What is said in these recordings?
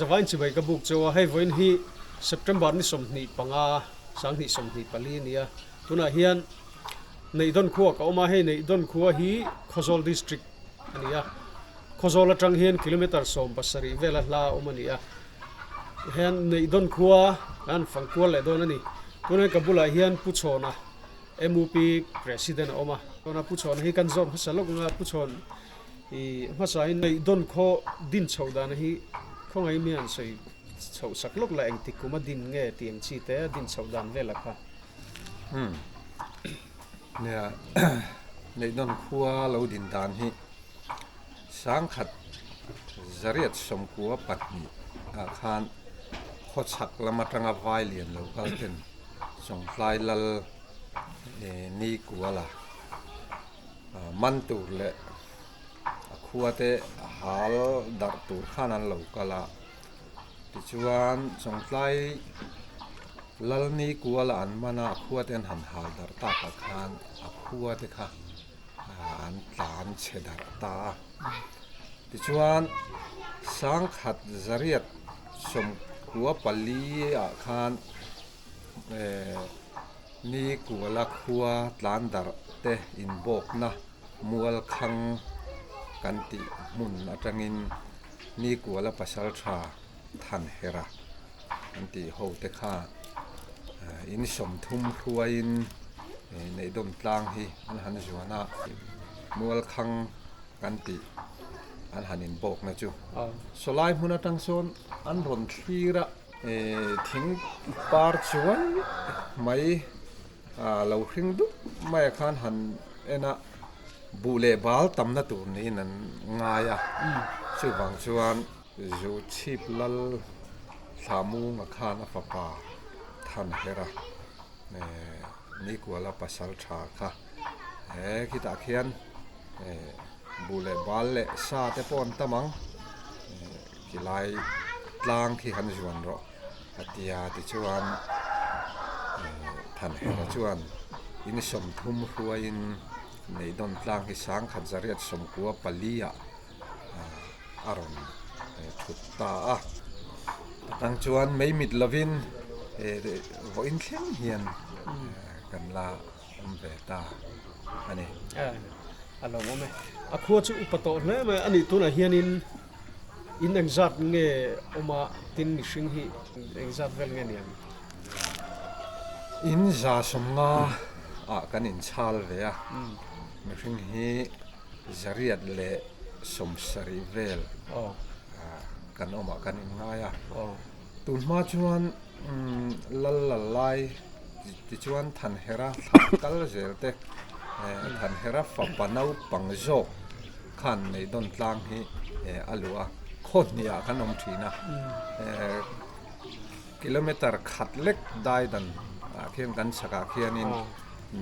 vain chi bai ka buk chawa hei voin hi September ni somni panga sang ni somni pali nia tuna hian Neihdawn Khua ka oma hei Neihdawn Khua hi Khawzawl district ania Khawzawl atang hian kilometer som pasari vela hla omania hian Neihdawn Khua an fangkual le don ani tuna kabula hian puchona MUP president oma tuna puchona hi kan zom hasalok nga puchon i masai Neihdawn kho din chhodan hi khongai mian sei chho saklok la eng tikuma din nge tiang chi te din chhodan vela kha nè Neihdawn Khua lo din dan hi sang khat zariat som Khua patni a khan khochak lama tanga vai lian lo kalten song hlai lal ni kuala man tur le Khua te hal dar tur khanan lo kala ti chuan song hlai lal ni kuala an mana Khua ten han hal dar ta ka khan a Khua te kha an tlan che dar ta ti chuan sang khat zariat som Khua pali a khan ni kuala Khua tlan dar te in bok na mual khang kan ti mun atangin ni kuala pasal tha than hera anti ho te kha in som thum Khua in Neihdawn tlang hi an han zuana mual khang kan ti an hanin bok na chu solai huna tang son an ron thira thing par chuan mai lo hring du mai khan han ena bule bal tamna tur ni nan ngaya chu wang chuan zu chip lal thamu nga khan a fapa than hera ni kuala pasal tha kha he kita khian bule bal le sa te pon tamang kilai tlang khi han zuan ro atia ti chuan than hera chuan in som thum Khua in Neihdawn tlang hi sang khat zariat som Khua palia aron thutta a tang chuan mei mit lovin vo in thleng hian kan la ve ta ani alo me a Khua chu upato hle me ani tuna hian in exat nge oma tin ni hring hi exat vel nge niam in za somnga a kan in chal ve a mi hring hi zariat le som sari vel kan oma kan in ngaya tun ma chuan lal lalai ti chuan than hera kal zel te than hera fa panau pangzo khan Neihdawn tlang hi alua khot nia kan om thina kilometer khatlek dai dan khian kan saka khianin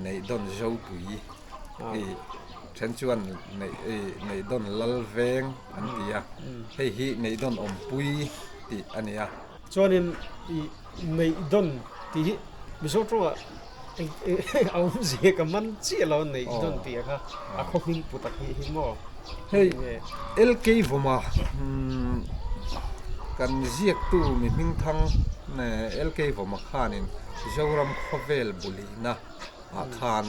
Neihdawn zo pui hi chen chuan Neihdawn lal veng an tia hei hi Neihdawn om pui ti ania chuanin Neihdawn ti miso tronga aum je ka man chi lo Neihdawn ti kha a khohin putak hi mo hei LK voma kan ziak tu mi hming thang ne LK voma khanin zoram khovel bulina a khan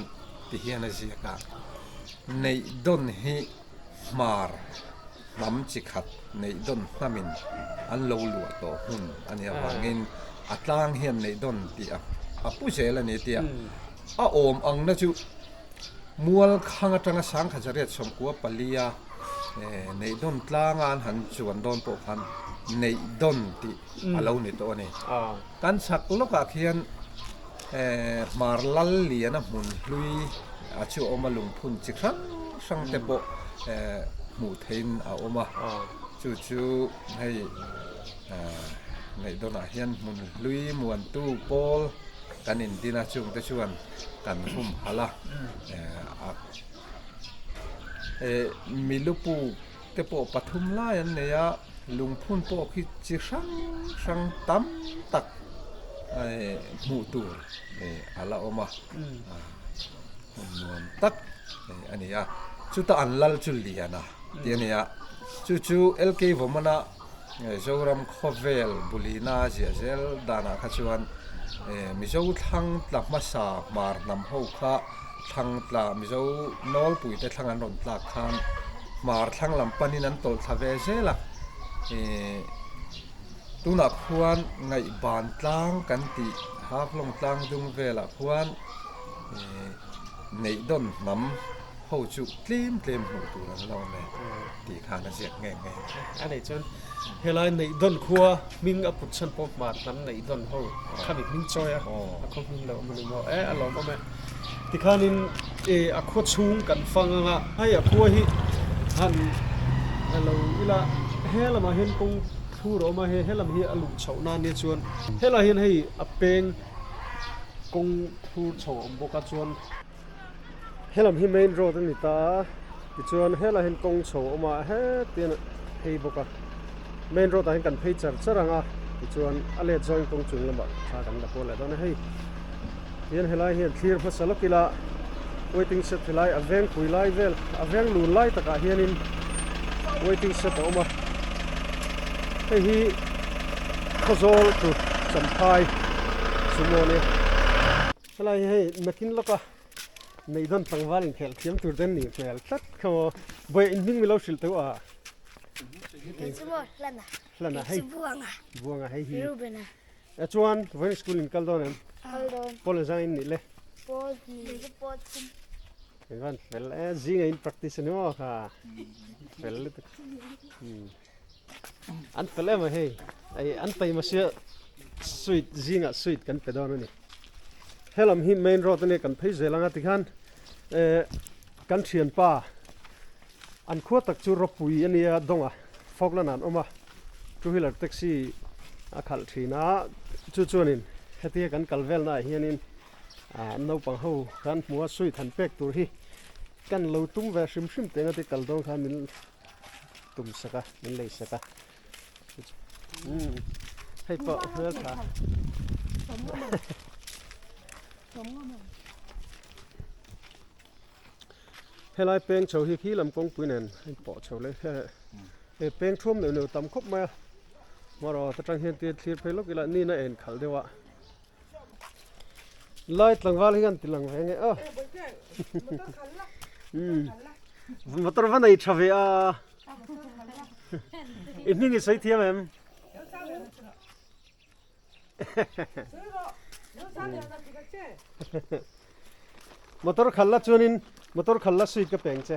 ti hian a ziaka Neihdawn hi mar lam chi khat Neihdawn hnamin an lo lua to hun ania wangin atlang hian Neihdawn ti a pu zel ani tia a om ang na chu mual khang atanga sang khazariat som Khua palia Neihdawn tlang an han chuan don po khan Neihdawn ti alo ni to ani kan sak loka khian mar lal liana mun hlui a chu oma lungphun chi khang sang te bo mu thein a oma chu hei Neihdawn a hian mun hlui muan tu pol kan in dina chung te chuan kan hum hala milupu te po pathum lai an neya lungphun po khi chi sang tam tak mu tur ala oma nuam tak ania chuta anlal chu liana tiania chu LK vomana zoram Khawzawl bulina zia zel dana kha chuan mizo thlang tla masa mar nam ho kha thlang tla mizo nol pui te thlang an ron tla khan mar thlang lam panin an tol thave zela tuna khuan ngai ban tlang kan ti haklong tlang dung vela khuan Neihdawn nam ho chu tlim hmu tur an lo le ti khan a ziak nge anh này chọn helai Neihdawn Khua ming a put san pop mat nam Neihdawn ho khami ming choi a không ming lo mun mo alo ma me ti khanin a kho chung kan fanga hay a khua hi han alo ila hela ma hen kong thu ro ma he helam hi alu chau na ne chuan hela hian hei a peng kong thu chau boka chuan helam hi main road ani ta ti chuan hela hin kong chho oma he tin hei boka main road a hin kan phei char charanga ti chuan ale join kong chung lama tha kan la pole don hei hian helai hian clear pha salokila waiting set helai aveng pui lai vel aveng lu lai taka hianin waiting set oma hei hi Khawzawl tu champai sumone helai hei nakin loka Neihdawn tangwalin khel thiam tur den ni khel tat kho boy in ming milo sil to a lana hei buanga hei hi a chuan when school in kaldon pol zain ni le ngan fel zinga in practice no kha fel an fel ma hei ai an pai ma sia sweet zinga sweet kan pedon ni helam hi main road ne kan phei zelanga tikhan kan thian pa an khuwa tak chu ropui ania donga foglan an oma two wheeler taxi a khal thina chu chuanin hetia kan kalvel na hianin no pang ho kan muwa sui than pek tur hi kan lo tum ve sim sim tenga te kal dong khan min tum saka min lei saka hei pa hel tha helai peng chho hi khi lam kong puinen po chho le he peng thum ne no tam khop ma maro ta tang hian ti thlir phei lok ila ni na en khal dewa lai tlangwal hi kan tilang ve nge motor van ai thave a evening is sai thiam em motor khalla chuanin motor khalla sui ka peng che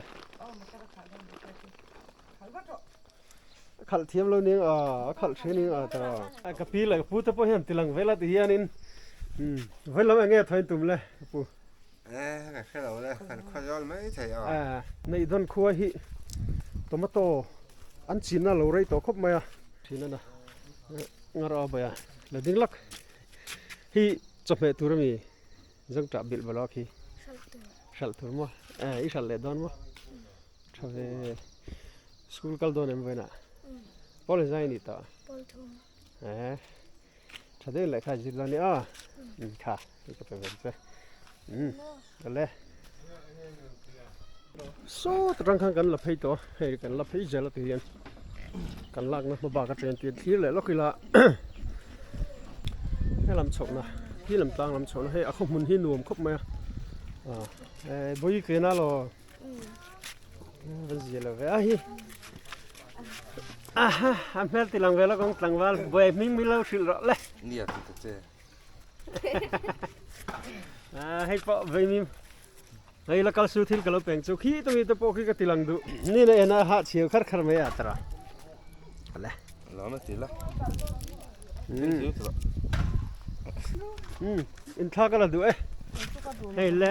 khal thiam lo ning a khal threning a ta ka pi la pu ta po hian tilang vela ti hianin vela nge thain tum le pu ka khelo le kan Khawzawl mai thei a Neihdawn Khua hi tomato an china lo rei to khop maya thina na ngara ba ya la ding lak hi chome turami jang ta bil balak hi shal tur mo i shal le don mo thave school kal don em vena pol zai ni ta pol thum thade le kha jilani a kha ka pe ve le so trang khang kan la phei to he kan la phei jela ti hian kan lak na ba ka tren ti thlir le lokila he lam chok na hi lam tang lam chok na he a khom mun hi nuam khop ma boi ke na lo van jela ve a hi am fel ti lang vela kong tlangwal boy ming mi lo sil ro le nia ti ta che hei po ve mi hei la kal su thil kalo peng chu khi to mi to po khi ka tilang du ni na ena ha chiu khar khar me atra le lo na ti la in tha kala du hei le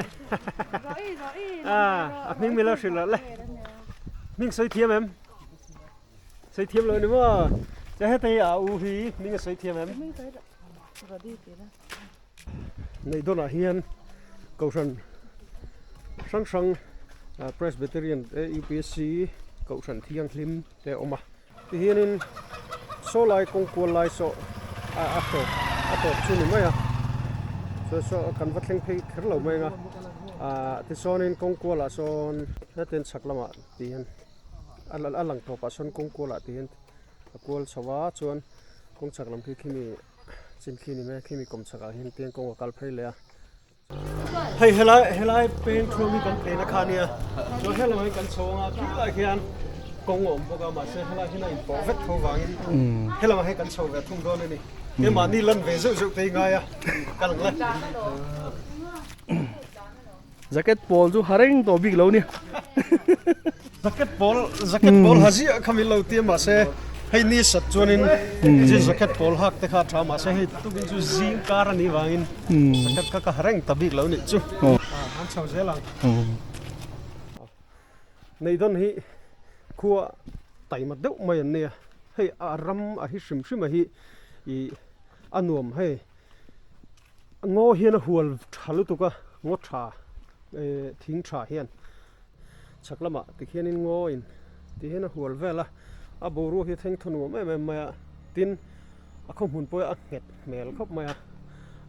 a ming mi lo sil ro le ming soi thiam em soi thiam lo ni mo cha he tai a u hi ming soi thiam em Neihdawn a hian kausan sang Presbyterian UPSC kausan thiang hlim te oma ti hianin so lai kong kual lai so a to chu ni mai so kan vatleng phei kher lo mai nga ti sonin kong kual a son na ten saklama ti hian alang to pa son kong kual a ti hian กวลสวะชวนกงชักลำขี้ขี้มีจินขี้นี่แม่ขี้มีกลมชักเห็นเตียงกงกัลเพลเลยเฮ้ยเฮลัยเป็นทัวร์มีกันเพลนะคะเนี่ยชวนเฮลัยกันโชว์ขี้อะไรขี้อันกงอมพวกมาเสียเฮลัยที่ไหนปอเวททวางเฮลัยให้กันโชว์แบบทุ่งโดนนี่เนี่ยมานี่เล่นเวซุจุตีไงอ่ะกันเลยjacket ball chu hareng to big lo ni jacket ball hazi kami lo ti ma se hei ni sat chuanin je jacket ball hak te kha tha ma se hei tu bin chu zing kar ani wangin jacket ka hareng ta big lo ni chu han chau zelang Neihdawn hi khua tai ma deuh mai an nia hei a ram a hi hrim hrim a hi I anuam hei ngo hian a hual thalu tuka ngo tha thing tha hian chaklama ti khianin ngo in ti hian a hual vela a boru hi theng thonu me tin a khom hun poi a nget mel khop maya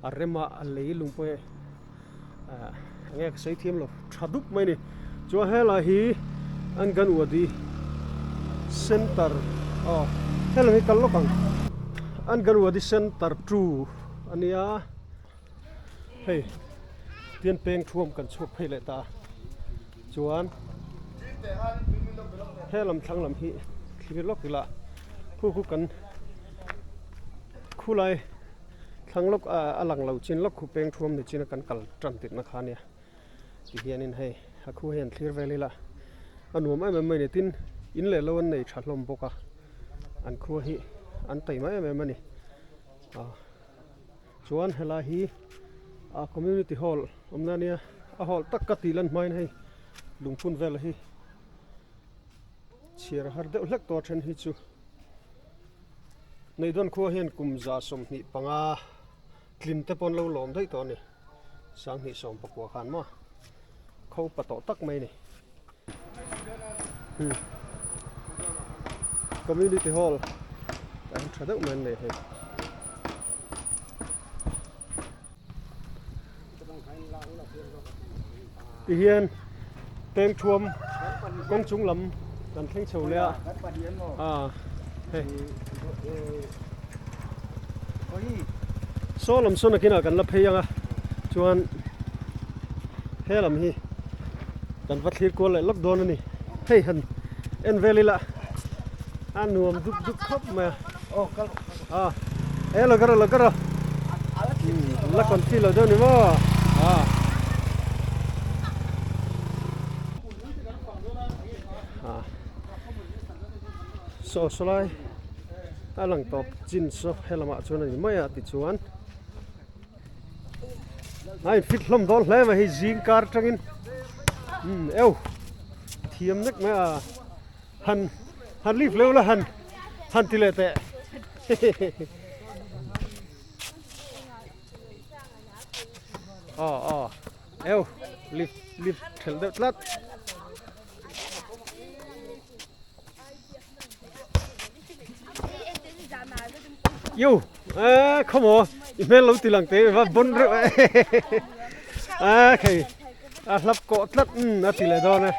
a rema a leilung poi nge sei thiam lo thaduk mai ni chu hela hi an gan wadi center hela hi kal lokang an gan wadi center 2 ania hei tian peng thuam kan chup phei le ta chuan helam thanglam hi thlir lok ila khu kan khulai thanglok alang lo chin lok khu peng thuam ni chin kan kal tran tit na khania ti hianin hei a khu hian thlir velila anuam mai ni tin in le lo an nei thalom boka an khu hi an tai mai mani chuan hela hi a community hall omna nia a hall tak ka tilan main hei lungphun vel hi chiar har deuh hlek to then hi chu Neihdawn khua hian kumza som hnih panga tlim te pon lo lom dei to ni sang hnih som pakua khan ma kho pato tak mai ni community hall an thadeuh man nei hei ti hian teng thuam kong chung lam kan thleng chho le hei so lam sona kina kan la pheyanga chuan helam hi kan vathlir ko le lockdown ani hei han en velila anuam duk khop ma la gara la kon thi lo do ni mo so solai alang top chin so helama chuan ani maya ti chuan ai fit hlom dol hle ma hi jing kar tangin eu thiam nek ma han lif le la han ti le te eu lif thel de tlat Yo, come on. Imel lo tilang te va bon re. Okay. Lap ko tlat na tile do na.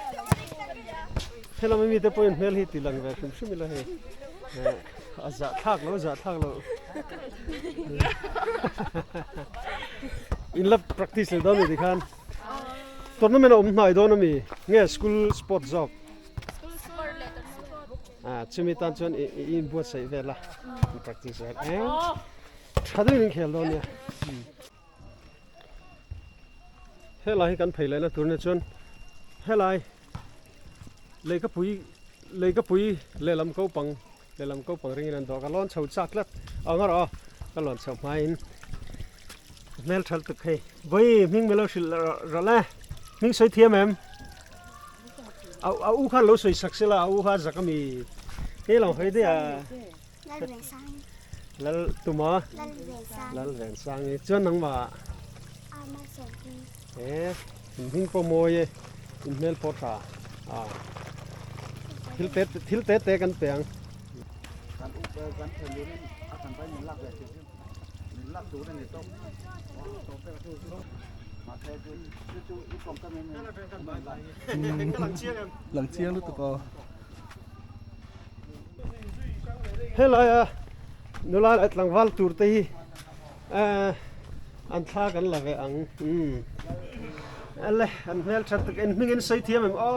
Hela mi te point mel hi tilang ve shum la he. Za thak lo. In lap practice le do ni dikhan. Tournament nai do na mi. Nge school sport job. Chumi tan chuan in buat sai vela practice vel thadu ning khel do nia helai kan phei lai na turne chuan helai leika pui lelam ko pang ringin an do ka lon chho chaklat angar ka lon chho main mel thal tu khei voi ming melo shil rala ming soi thiam em au khan lo soi saksela au kha zakami ke lo hoi de lal tuma lal ven sang e chuan nang ma hing po moye in mel po tha thil te kan peang kan u pe kan theli ni akan pai min lak le min lak du ni to pe tu ma the tu i kom ka men lang chiang lu to ko helai nula atlang wal tur te hi an tha kan la ve ang alle an mel chat en mingen sei thiam em o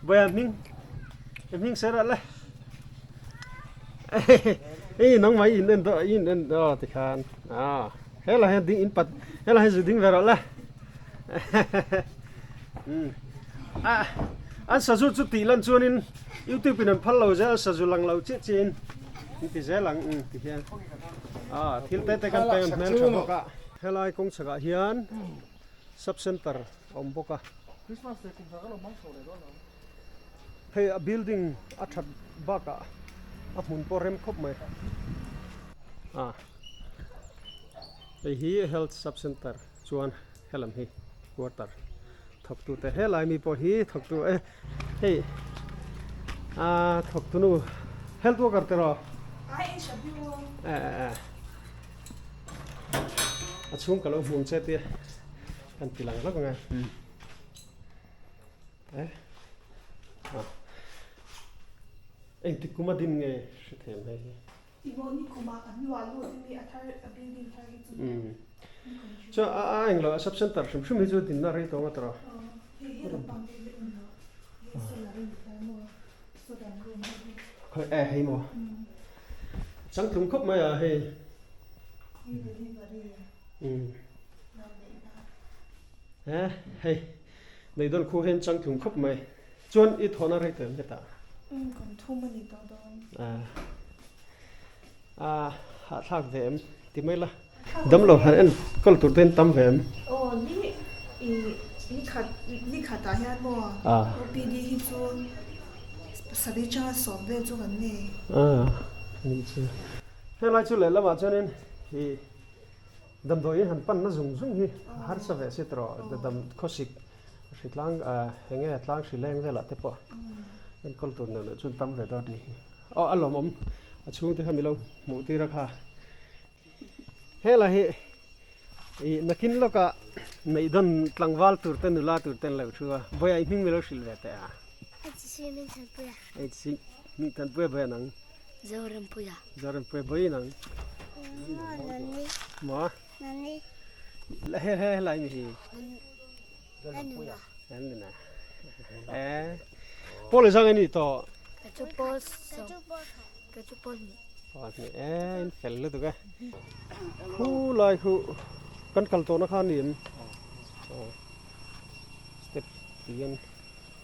boya ming sera le ei nong mai in en do ti khan hela hen ding in pat hela hen ding vera le an sa zu chu ti lan chuanin YouTube in an phal lo ja sa zu lang lo che chin ti ze lang ti hian thil te kan pe mel tha boka helai kong chaga hian sub center om boka Christmas te kum thakalo mang so le do no hey a building a that baka a mun porem khop mai hi health sub center chuan helam hi quarter thok tu te helai mi po hi thok tu hey thok tu nu health worker te ro chung ka lo mun che ti kan tilang la nga anh thì cũng mà tin nghe sự thèm hay Iwoni kuma anwalu mi athar building thar hi cho anh lo sub center sum hi chu tin na ri to ma tra hay mo chẳng thùng khóc mà hay hay đây đôi khu hen chẳng thùng khóc mày chuan ít thona ri to ta còn thu mani to hạ thác về em thì mấy là đâm lỗ hắn còn tụt tên tâm về em ni khata hian mo OPD hi chu sadi cha som ve chu kan ni ni chứ hay là chú lẽ là mà cho nên thì đâm đôi hắn pan nó dùng hi har sa ve se tro đâm khosik lang henge lang sileng ve la te po en kol tụt nó chun tâm về đó đi alom om chung te hamilo mu ti rakha hela hi nakin loka Neihdawn tlangwal tur ten nula tur ten lo thua boya i ming melo sil ve te si mi tan puya boya nang zoram puya boy nang ma la he la mi hi pole jang ani to en fel lu tu ka khu lai khu kan kal to na khan nim step tian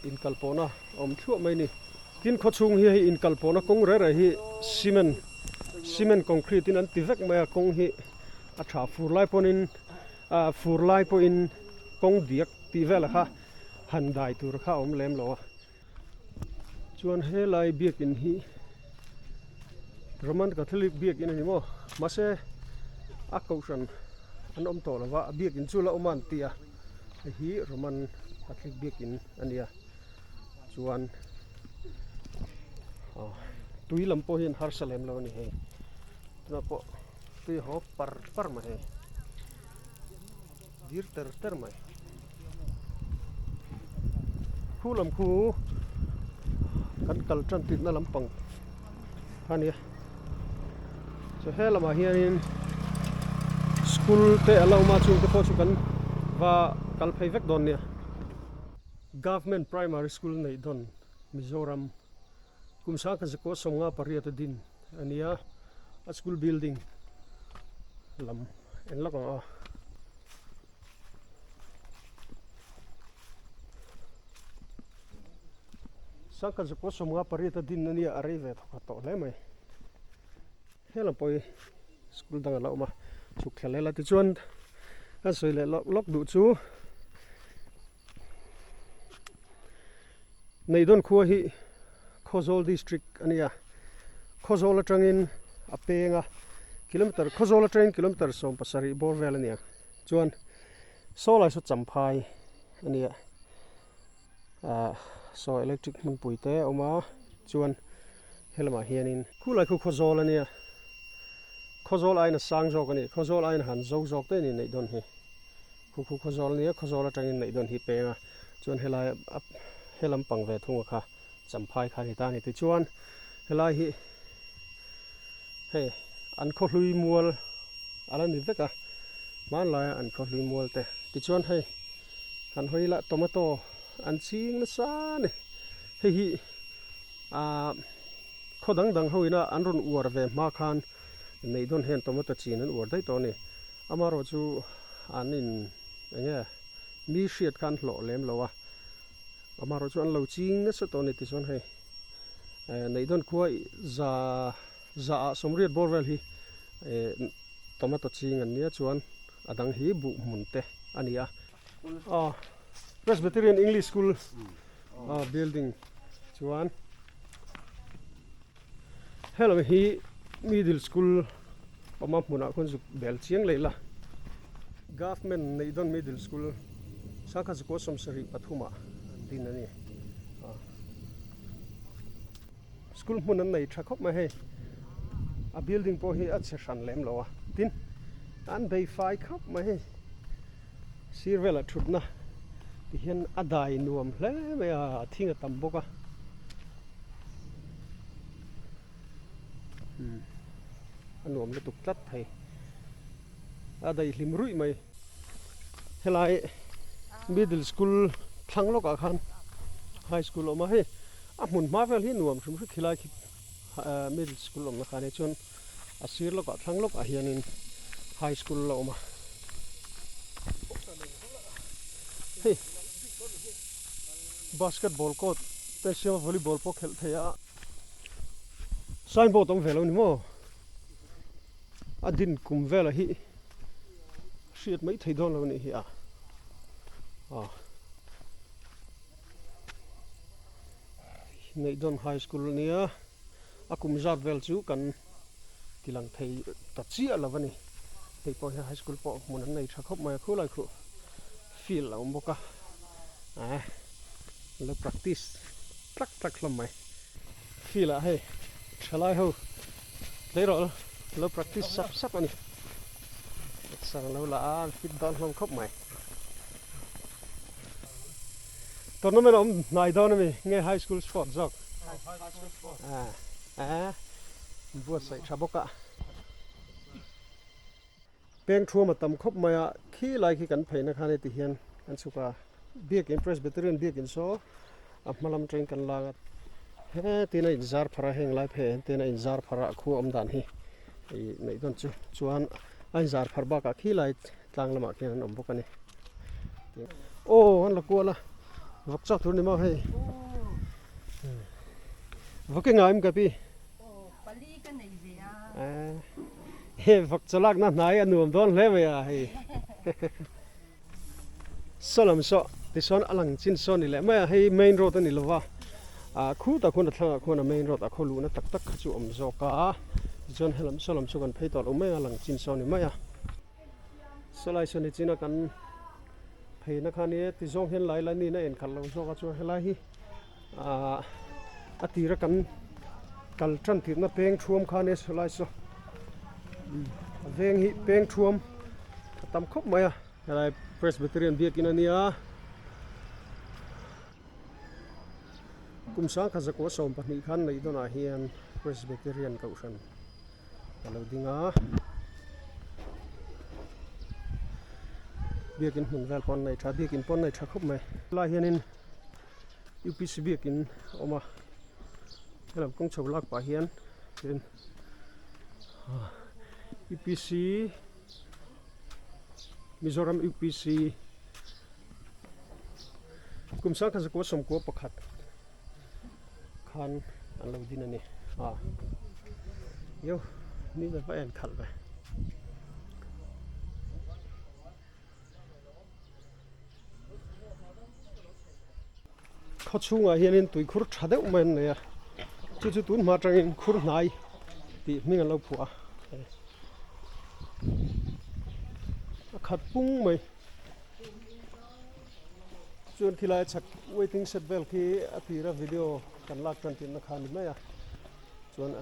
in kal po na om thu mai ni tin kho chung hi in kal po na kong re hi cement concrete in an ti vek mai kong hi a tha fur lai ponin fur lai po in kong diak ti vela kha han dai tur kha om lem lo chuan he lai biak in hi Roman Catholic biak in ani mo mase a kausan an om to lawa biak in chula oman tia hi Roman Catholic biak in ania chuan tui lampo hin Harsalem lo ni he tuna po tui ho par ma he dir ter mai khulam khu kan kal tran tit na lampang hania so hela ma hianin school te alo ma chung te pho chu kan wa kal phei vek don nia government primary school Neihdawn Mizoram kumsa ka zako somnga pariata din ania a school building lam en laka sangka zako somnga pariata din ania arrive to le mai hela poi school dang la ma chuk khalela ti chuan a soile lok du chu Neihdawn Khua hi Khawzawl district ania Khawzawl atangin apenga kilometer Khawzawl atangin kilometer som pasari borvel ania chuan solai so champhai ania so electric mun puite oma chuan helama hianin khulai khu Khawzawl ania Khawzawl aina sang jok ani Khawzawl aina han jok te ni Neihdawn hi khu Khawzawl ania Khawzawl atangin Neihdawn hi penga chuan helai helam pang ve thunga kha cham phai kha ni ta ni ti chuan helai hi he an kho hlui mual ala ni veka man la an kho hlui mual te ti chuan hei an hoi la tomato an ching na sa ni hei hi kho dang hoina an ron uar ve ma khan Neihdawn hen tomato chin an uar dai to ni amaro chu anin enge mi hriat khan hlo lem lo a amaro chu an lo ching na sa to ni ti chuan hei Neihdawn khua za somriat borvel hi tomato ching an nia chuan adang hi bu mun te ania Presbyterian English School building chuan hello hi middle school pama hmuna khun zu belchiang leila government Neihdawn middle school saka ko somsari pathuma din ani school hmun an nei thakop ma he a building po hi a chhan lem lo a tin an bei fai khop ma he sirvela thutna ti hian adai nuam hle me a thinga tam boka anuam le tuk tlat thei adai hlim rui mai helai middle school thangloka khan high school oma he a hmun mavel hi nuam thum khilai khi middle school om na khane chon asir loka thanglok a hianin high school lo oma hey basketball court te sia volleyball po khel theya signboard om velo ni mo adin kum vela hi hriat mai thei don lo ni hi Neihdawn high school nia akum zat vel chu kan tilang thei ta chi alavani hei po high school po mun an nei thakop mai khu lai khu feel la boka lo practice tak lam mai feel a hei thalai ho leiro lo practice sap ani sang lo la fit don hlom khop mai tournament om Neihdawn mi nge high school sport jok buat sai thaboka peng thua ma tam khop maya khi lai khi kan phaina khane ti hian kan chuka biak in Presbyterian biak in so malam train kan la he tina inzar phara heng lai phe tina inzar phara khu om dan hi Neihdawn chu chuan ai zar pharba ka khi lai tlang lama khian om bokani an la kuala vok chak thur ni ma hei voke ngaim ka pi pali ka nei ve he vok chalak na nai anuam don hle me a hei salam so ti son alang chin son ni le ma hei main road ani lova khu ta khun thanga khuna main road a kholu na tak chu om zo ka jon helam salam chu kan phei tol o me alang chin son ni ma ya solai son ni china kan phei na khani ti zong hen lai la ni na en khal lo zo ka chu helai hi atira kan kal tran ti na peng thuam khane solai so veng hi peng thuam tam khop maya helai Presbyterian biak in ania kumsa khaza ko som pani khan Neihdawn a hian Presbyterian kausan alo dinga biakin hmun vel pon nei tha biakin pon nei tha khop mai la hianin UPC biakin oma helam kong chholak pa hian tin UPC Mizoram UPC kumsa khaza ko som ko pakhat khan an lo din ani yo ni da fa en khal ba khachunga hianin tui khur thade umen ne ya chu tun ma tangin khur nai ti minga lo phua khat pung mai chuan khilai chak waiting set bel khi apira video kan lak tan tin na khan mai ya chuan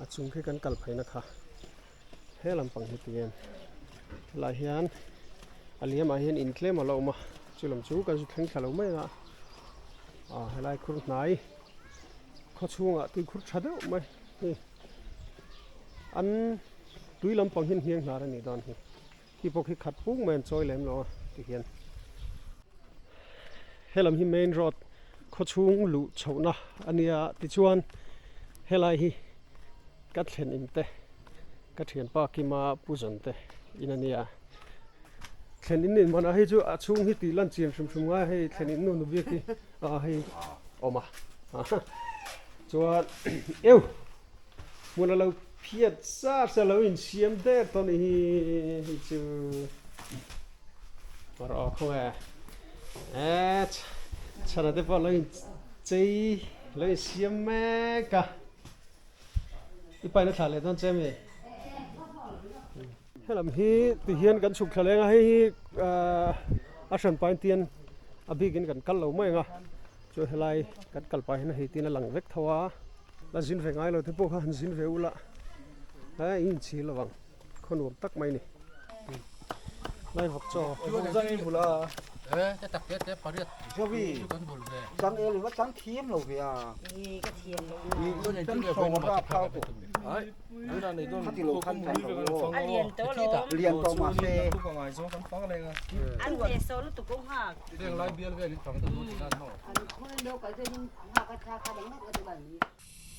achung khi kan kal phaina kha helam pang hi tien la hian aliam a hian in klem alo ma chulam chu kan ju thang khalo mai na helai khur nai ข้อช่วงตุยขุดชัดเด้อไหมอันตุยลำปังเฮียงหนานี่ตอนนี้ที่พวกที่ขัดปุ้งแมนซอยแหลมล้อที่เฮียนเฮลัมฮิเมนรถข้อช่วงลุเฉานะอันนี้ติชวนเฮลัยฮิกัดเห็นอินเตกัดเห็นปากิมาปุจันเตอินันนี้เห็นอินนี่มันให้จู่ช่วงที่ตีลันเจียมชุมๆว่าให้เห็นอินนู่นนู่นวิกให้ออกมาจวนเอวมัวเราเพียรซาเสลาอินเสียมเด็ดตอนนี้จู่มารอเขาฉันได้พอเราอินจีเราอินเสียมแม่กะอีไปนั่นถ่ายเลยตอนเจมี่ให้ลำฮีที่เฮียนกันสุขทะเลงให้อาชันไปเตียนอภิกินกันกัลเราไม่งะช่วยให้ไล่กันกัลไปนะให้ตีนหลังเวกทว่าแล้วสินเฟงไงเราที่พวกเขาสินเฟอุละอินชีระวังคนหัวตักไม่นี่ไล่หักจอจังอินบุละจะตักเด็ดพอเรียก เจ้าพี่ กันบุญเลย จังเอหรือว่าจังเทียมเราพี่อ่ะ นี่ก็เทียนเลย มีต้นโซ่ว่าเผาปุ๊บ นี่นั่นนี่ต้น ถ้าติโลคันแทนเรา อันเรียนโตโล เรียนต่อมาเซ่ ทุกคนไงสองคำฟังอะไรกัน อันเดโซลตุกงหัก เรื่องไรเบี้ยเรื่องนี้ฟังตัวนู้นนั่นเนาะ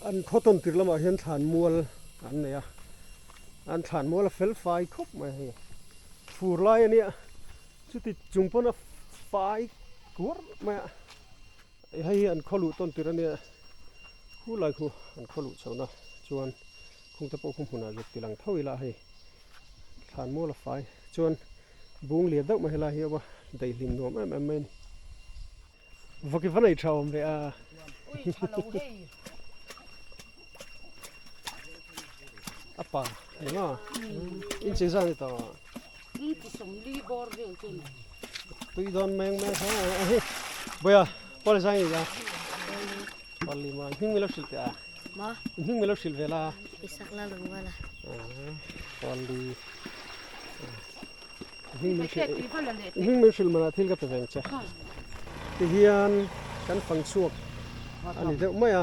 อันข้อต้นติดละมาเห็นฐานมัวอันเนี่ยอันฐานมัวละเฟลไฟครบมาให้ฟูไลเนี่ยจุดที่จุงปนไฟกวดมาให้อันข้อลุต้นติดเนี่ยคู่ไรคู่อันข้อลุเช้านะจวนคงจะปกคุมหุ่นอายุติหลังเท่าเวลาให้ฐานมัวละไฟจวนบุงเลียดดอกมาให้ลาเฮียว่าได้ลิมนวมไม่วกิฟันไอชาวมเบีย อุ้ยชาโลเฮ apa nga in che zan ta นี่ผสมลีบอร์เรื่องจริง tui don meng me ha boya pol zan ya poli ma hing melo sil ta มา hing melo sil vela อิสักลาลงมาละ poli hing ไม่ melo แค่ sil ตีพันละเล็ด hing melo sil mana thil ka ta veng cha ti hian kan phang suak ani de maya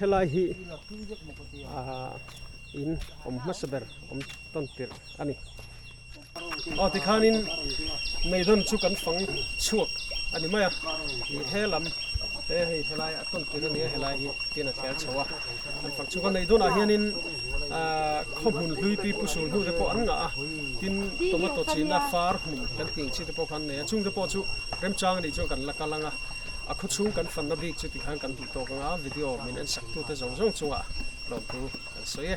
helai hi in masaber tontir ani ti khanin Neihdawn chu kan phang chuak ani maya helam helai tontir ani helai hi tina khel chawa kan phang chu kan Neihdawn a hianin khomun hlui pi pusul hu de po an nga tin tomato china far hum kan ting chi de po khan ne chung de po chu remchang ni chu kan la kalanga a khu chung kan fan na bik chu ti khan kan tu to ka video min an sak tu te zong zong chunga lom tu an soye